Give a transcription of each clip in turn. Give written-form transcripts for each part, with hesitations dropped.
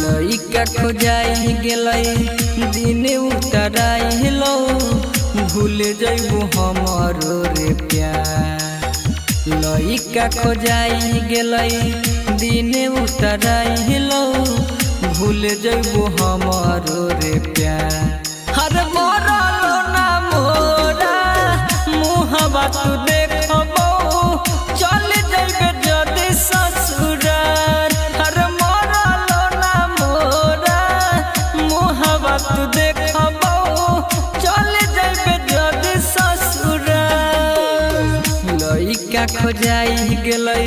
लइका खोजाई गेलै दिन उतराई लो भूल जइबू हमरो रे प्यार। लइका खोजाई गेलै दिन उतराई लो भूल जइबू हमरो रे प्यार। हर मरलो ना मोरा मुहबा तू देखबो चल जइबे जदी ससुरार। हर मरलो ना मोरा मुहबा तू देखबो चल जइबे जदी ससुरार। लइका खोजाई गेलै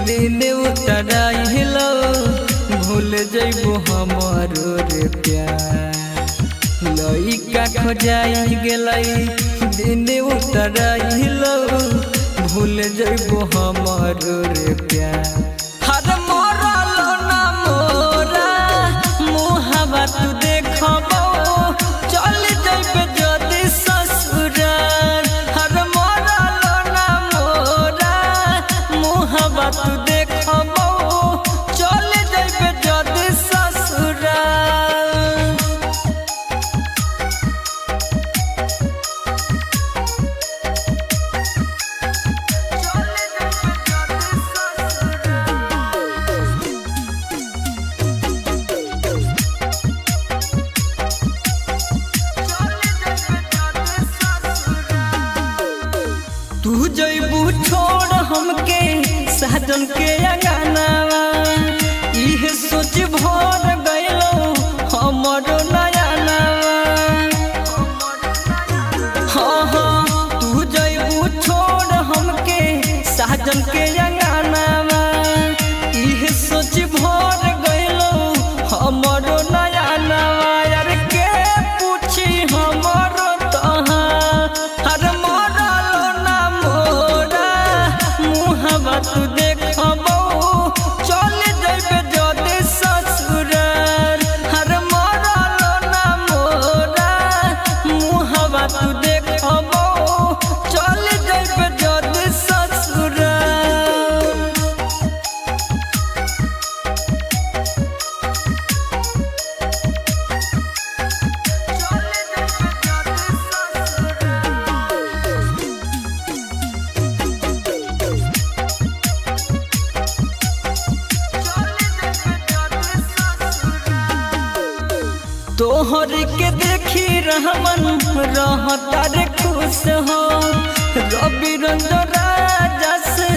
दिन उतराई लो भूल जइबू हमरो रे प्यार। लइका खोजाई गेलै दिन उतराई लो भूल जइबू हमरो रे प्यार। हर मरलो ना मोरा मुहबा तू देखबो चल जइबे जदी ससुरार। हर मरलो ना मोरा मुहबा तू देखबो चल जइबे जदी ससुरार। तू जइबू छोड़ हमके साजन के अंगनावा इहे सोच भर गइलो हमरो नया नवा। हाँ हाँ तू जइबू छोड़ हमके साजन के अंगनावा इहे सोच भर गइलो हमरो नया नवा। यार के पूछी हमरो तहाँ हर मरलो ना मोरा मुहबा तू देखबो चल जइबे जदी ससुरार। हर मरलो ना मोरा मुहबा तू देखबो चल जइबे जदी ससुरार। तोहर के देखी रहमन रहता रे खुश हो रवि रंजन राजा से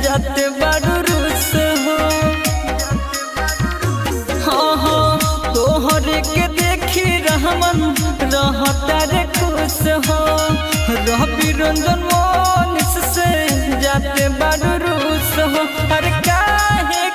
जाते बारू रुस हो। हाँ हाँ तोहर के देखी रहमन रहता रे खुश हो रवि रंजन मोनिस से जाते बारू रुस हो। अरे काहे